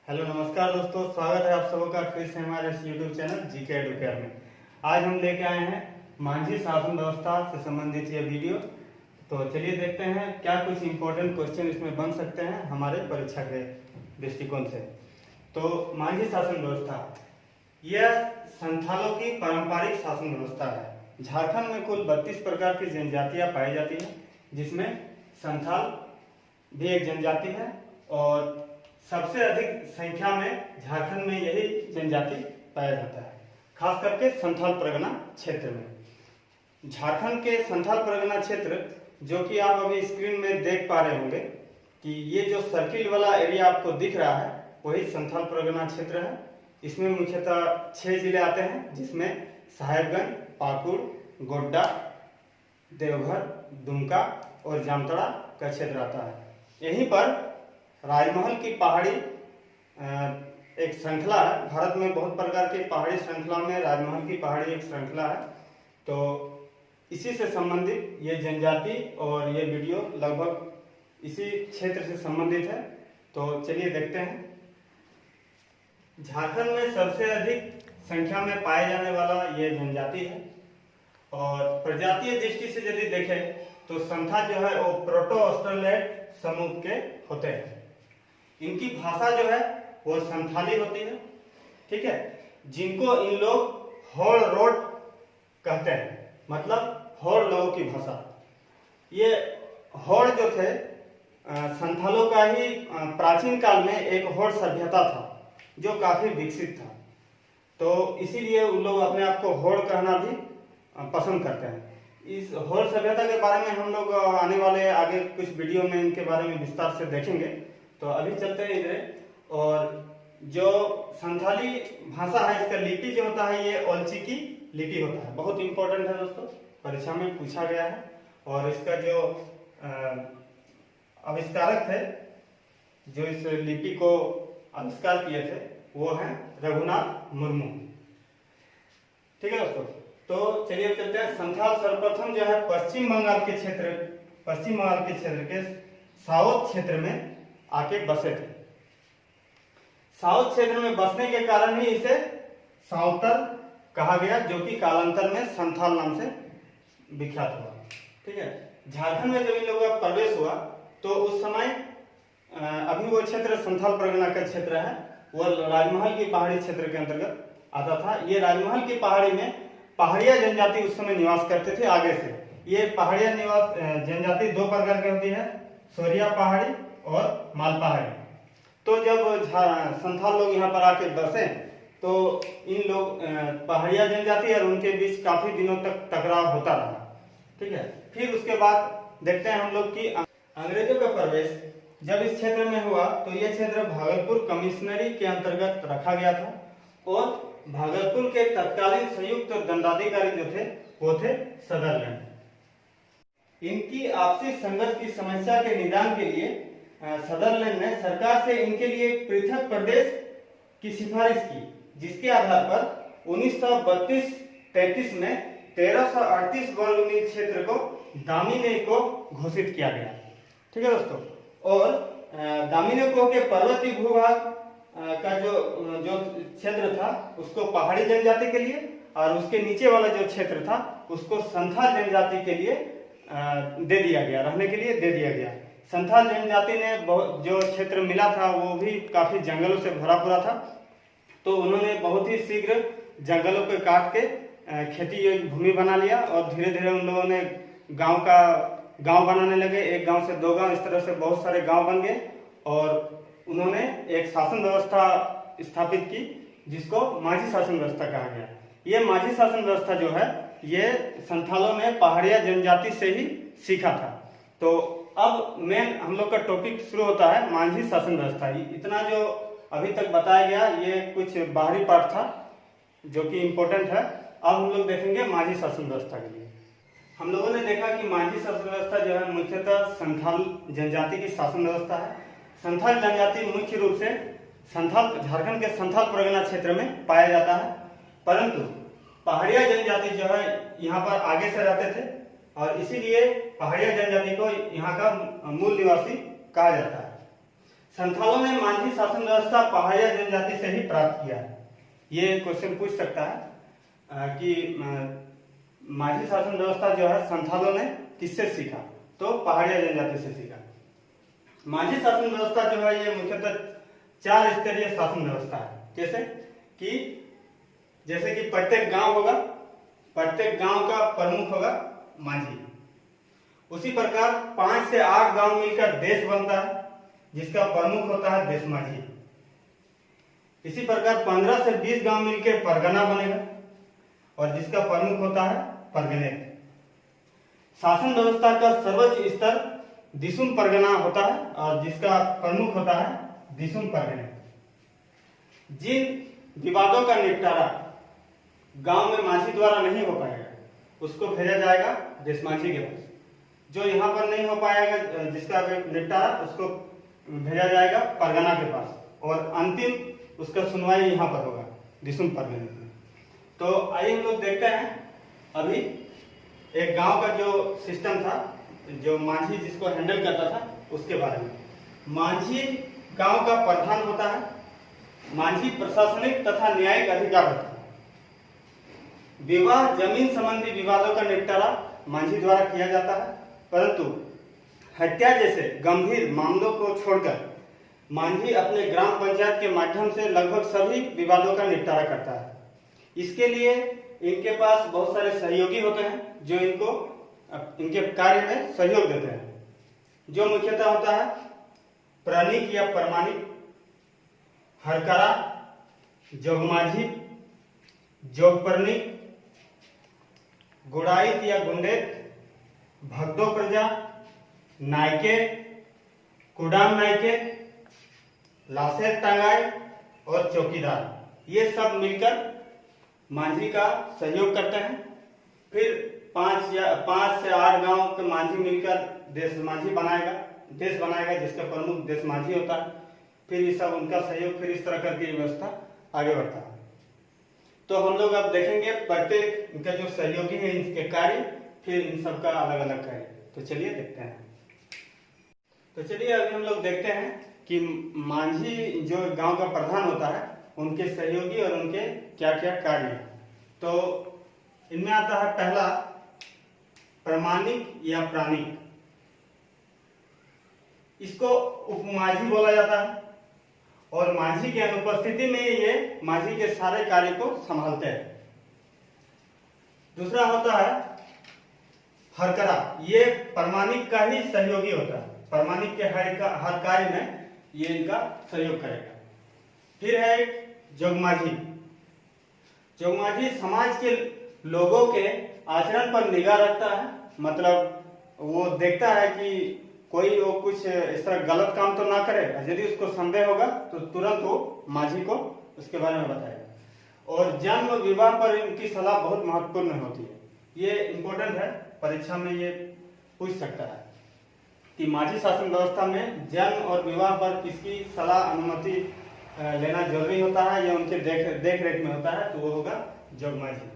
Hello नमस्कार दोस्तों, स्वागत है आप सबका फिर से हमारे इस यूट्यूब चैनल जीके एडुकेयर में। आज हम लेके आए हैं मांझी शासन व्यवस्था से संबंधित ये वीडियो। तो चलिए देखते हैं क्या कुछ इम्पोर्टेंट क्वेश्चन इसमें बन सकते हैं हमारे परीक्षा के दृष्टिकोण से। तो मांझी शासन व्यवस्था यह संथालों की पारंपरिक शासन व्यवस्था है। झारखंड में कुल 32 प्रकार की जनजातियां पाई जाती हैं, जिसमें संथाल भी एक जनजाति है और सबसे अधिक संख्या में झारखंड में यही जनजाति पाया जाता है, खास करके संथाल परगना क्षेत्र में। झारखंड के संथाल परगना क्षेत्र, जो कि आप अभी स्क्रीन में देख पा रहे होंगे कि ये जो सर्किल वाला एरिया आपको दिख रहा है वही संथाल परगना क्षेत्र है। इसमें मुख्यतः 6 जिले आते हैं, जिसमें साहेबगंज, पाकुड़, गोड्डा, देवघर, दुमका और जामताड़ा का क्षेत्र आता है। यहीं पर राजमहल की पहाड़ी एक श्रृंखला है। भारत में बहुत प्रकार की पहाड़ी श्रृंखला में राजमहल की पहाड़ी एक श्रृंखला है। तो इसी से संबंधित ये जनजाति और ये वीडियो लगभग इसी क्षेत्र से संबंधित है। तो चलिए देखते हैं। झारखंड में सबसे अधिक संख्या में पाए जाने वाला ये जनजाति है और प्रजातीय दृष्टि से यदि देखें तो संथाल जो है वो प्रोटो ऑस्ट्रेलेट समूह के होते हैं। इनकी भाषा जो है वो संथाली होती है, ठीक है, जिनको इन लोग होड़ रोड कहते हैं, मतलब होड़ लोगों की भाषा। ये होड़ जो थे संथालों का ही प्राचीन काल में एक होड़ सभ्यता था जो काफी विकसित था। तो इसीलिए उन लोग अपने आप को होड़ कहना भी पसंद करते हैं। इस होड़ सभ्यता के बारे में हम लोग आने वाले आगे कुछ वीडियो में इनके बारे में विस्तार से देखेंगे। तो अभी चलते हैं इधर। और जो संथाली भाषा है, इसका लिपि जो होता है ये ओलचिकी लिपि होता है। बहुत इंपॉर्टेंट है दोस्तों, परीक्षा में पूछा गया है। और इसका जो आविष्कारक थे, जो इस लिपि को आविष्कार किए थे, वो है रघुनाथ मुर्मू, ठीक है दोस्तों। तो चलिए चलते हैं। संथाल सर्वप्रथम जो है पश्चिम बंगाल के क्षेत्र के साउथ क्षेत्र में आके बसे थे। साउथ क्षेत्र में बसने के कारण ही इसे साउतर कहा गया, जो कि कालांतर में संथाल नाम से विख्यात हुआ, ठीक है। झारखंड में जब इन लोगों का प्रवेश हुआ तो उस समय अभी वो क्षेत्र संथाल परगना का क्षेत्र है, वो राजमहल की पहाड़ी क्षेत्र के अंतर्गत आता था। ये राजमहल की पहाड़ी में पहाड़िया जनजाति उस समय निवास करते थे। आगे से ये पहाड़िया निवास जनजाति 2 प्रकार की होती है, सोरिया पहाड़ी और माल पहाड़ी। तो जब संथाल लोग यहाँ पर आके बसे तो इन लोग पहाड़िया जनजाति और उनके बीच काफी दिनों तक टकराव होता रहा, ठीक है। फिर उसके बाद देखते हैं हम लोग कि अंग्रेजों का प्रवेश जब इस क्षेत्र में हुआ तो यह क्षेत्र भागलपुर कमिश्नरी के अंतर्गत रखा गया था और भागलपुर के तत्कालीन संयुक्त दंडाधिकारी जो थे वो थे सदरलैंड। इनकी आपसी संघर्ष की समस्या के निदान के लिए सदरलैंड ने सरकार से इनके लिए एक पृथक प्रदेश की सिफारिश की, जिसके आधार पर 1932-33 में 1338 वर्ग मील क्षेत्र को दामिनी को घोषित किया गया, ठीक है दोस्तों। और दामिनी के पर्वतीय भूभाग का जो क्षेत्र था उसको पहाड़ी जनजाति के लिए और उसके नीचे वाला जो क्षेत्र था उसको संथाल जनजाति के लिए दे दिया गया, रहने के लिए दे दिया गया। संथाल जनजाति ने जो क्षेत्र मिला था वो भी काफी जंगलों से भरा पूरा था। तो उन्होंने बहुत ही शीघ्र जंगलों को काट के खेती योग्य भूमि बना लिया और धीरे धीरे उन लोगों ने गांव बनाने लगे। एक गांव से 2 गांव, इस तरह से बहुत सारे गांव बन गए और उन्होंने एक शासन व्यवस्था स्थापित की जिसको माझी शासन व्यवस्था कहा गया। ये माझी शासन व्यवस्था जो है ये संथालों ने पहाड़िया जनजाति से ही सीखा था। तो अब मेन हम लोग का टॉपिक शुरू होता है माझी शासन व्यवस्था। इतना जो अभी तक बताया गया ये कुछ बाहरी पार्ट था जो कि इम्पोर्टेंट है। अब हम लोग देखेंगे माझी शासन व्यवस्था के लिए। हम लोगों ने देखा कि माझी शासन व्यवस्था जो है मुख्यतः संथाल जनजाति की शासन व्यवस्था है। संथाल जनजाति मुख्य रूप से झारखंड के संथाल परगना क्षेत्र में पाया जाता है, परंतु पहाड़िया जनजाति जो है यहाँ पर आगे से रहते थे और इसीलिए पहाड़िया जनजाति को यहाँ का मूल निवासी कहा जाता है। संथालों ने माझी शासन व्यवस्था पहाड़िया जनजाति से ही प्राप्त किया है। ये क्वेश्चन पूछ सकता है कि माझी शासन व्यवस्था जो है संथालों ने किससे सीखा, तो पहाड़िया जनजाति से सीखा। माझी शासन व्यवस्था जो है ये मुख्यतः 4 स्तरीय शासन व्यवस्था है। जैसे कि प्रत्येक गांव होगा, प्रत्येक गांव का प्रमुख होगा माझी। उसी प्रकार 5 से 8 गांव मिलकर देश बनता है जिसका प्रमुख होता है देश माझी। इसी प्रकार 15 से 20 गांव मिलकर परगना बनेगा और जिसका प्रमुख होता है परगने। शासन व्यवस्था का सर्वोच्च स्तर दिसुम परगना होता है और जिसका प्रमुख होता है दिसुम परगने। जिन विवादों का निपटारा गांव में माझी द्वारा नहीं हो पाएगा उसको भेजा जाएगा देश माझी के पास। जो यहाँ पर नहीं हो पाएगा जिसका निपटारा उसको भेजा जाएगा परगना के पास और अंतिम उसका सुनवाई यहाँ पर होगा दिसुम परगने में। तो आइए हम लोग देखते हैं अभी एक गांव का जो सिस्टम था, जो माझी जिसको हैंडल करता था उसके बारे में। माझी गांव का प्रधान होता है। माझी प्रशासनिक तथा न्यायिक अधिकार होता है। विवाह जमीन संबंधी विवादों का निपटारा माझी द्वारा किया जाता है, परंतु हत्या जैसे गंभीर मामलों को छोड़कर माझी अपने ग्राम पंचायत के माध्यम से लगभग सभी विवादों का निपटारा करता है। इसके लिए इनके पास बहुत सारे सहयोगी होते हैं जो इनको इनके कार्य में सहयोग देते हैं, जो मुख्यतः होता है प्राणिक या प्रमाणिक, हरकरा, जोगमाझी, जोगपर्णिक, गुड़ाइत या गुंडेत, भगदो प्रजा, नायके, कुडाम नायके, लासेर टांगाई और चौकीदार। ये सब मिलकर माझी का सहयोग करते हैं। फिर 5 से 8 गांव के माझी मिलकर देश बनाएगा जिसका प्रमुख देश माझी होता है। फिर ये सब उनका सहयोग, फिर इस तरह करके व्यवस्था आगे बढ़ता है। तो हम लोग अब देखेंगे प्रत्येक इनका जो सहयोगी है इनके कार्य, फिर इन सबका अलग अलग कार्य। तो चलिए देखते हैं। तो चलिए अभी हम लोग देखते हैं कि माझी जो गांव का प्रधान होता है उनके सहयोगी और उनके क्या क्या कार्य हैं। तो इनमें आता है पहला प्रमाणिक या प्राणिक। इसको उपमाझी बोला जाता है और माझी की अनुपस्थिति में ये माझी के सारे कार्य को संभालते हैं। दूसरा होता है हरकरा। ये प्रमाणिक का ही सहयोगी होता है। प्रमाणिक के हर कार्य में ये इनका सहयोग करेगा। फिर है जोगमाझी। जोगमाझी समाज के लोगों के आचरण पर निगाह रखता है। मतलब वो देखता है कि कोई वो कुछ इस तरह गलत काम तो ना करे। यदि उसको संदेह होगा तो तुरंत वो माझी को उसके बारे में बताएगा। और जन्म विवाह पर इनकी सलाह बहुत महत्वपूर्ण होती है। ये इंपॉर्टेंट है, परीक्षा में ये पूछ सकता है कि माझी शासन व्यवस्था में जन्म और विवाह पर किसकी सलाह अनुमति लेना जरूरी होता है या उनके देख रेख में होता है, तो वो होगा जोगमाझी।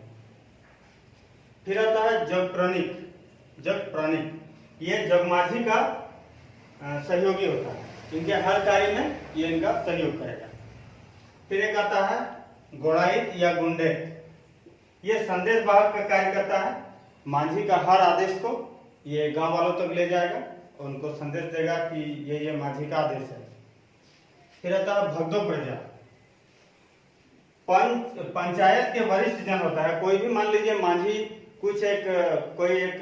फिर आता है जोगप्राणिक। ये जोगमाझी का सहयोगी होता है। इनके हर कार्य में ये इनका सहयोग करेगा। फिर एक आता है गोड़ाइत या गुंडेत। ये संदेश वाहक का कार्य करता है। माझी का हर आदेश को ये गांव वालों तक ले जाएगा और उनको संदेश देगा कि ये माझी का आदेश है। फिर आता है भगदो प्रजा। पंचायत के वरिष्ठ जन होता है। कोई भी मान लीजिए माझी कोई एक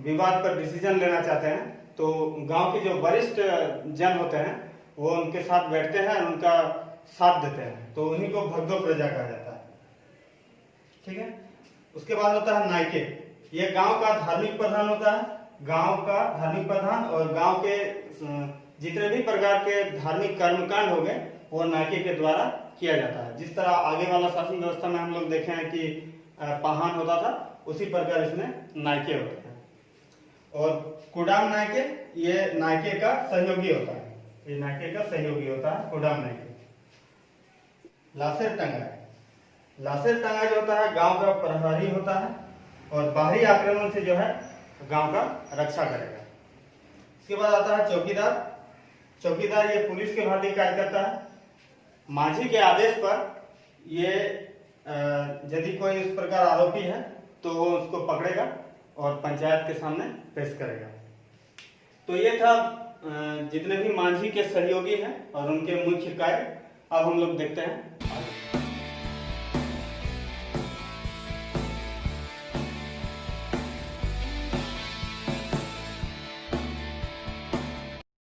विवाद पर डिसीजन लेना चाहते हैं तो गांव के जो वरिष्ठ जन होते हैं वो उनके साथ बैठते हैं और उनका साथ देते हैं, तो उन्हीं को भगदो प्रजा कहा जाता है। ठीक है। उसके बाद होता है नायके। ये गांव का धार्मिक प्रधान होता है। गांव का धार्मिक प्रधान और गांव के जितने भी प्रकार के धार्मिक कर्मकांड हो गए वो नायके के द्वारा किया जाता है। जिस तरह आगे वाला शासन व्यवस्था में हम लोग देखे हैं कि पाहन होता था, उसी प्रकार इसमें नायके होते हैं। और कुडाम नायके, ये नायके का सहयोगी होता है। ये नायके का सहयोगी होता है कुडाम नायके। लासेर टंगाई। लासेर टंगाई जो होता है गांव का प्रहरी होता है और बाहरी आक्रमण से जो है गांव का रक्षा करेगा। इसके बाद आता है चौकीदार। चौकीदार ये पुलिस के भांति कार्य करता है। माझी के आदेश पर ये यदि कोई इस प्रकार आरोपी है तो वो उसको पकड़ेगा और पंचायत के सामने पेश करेगा। तो ये था जितने भी माझी के सहयोगी हैं और उनके मुख्य कार्य। अब हम लोग देखते हैं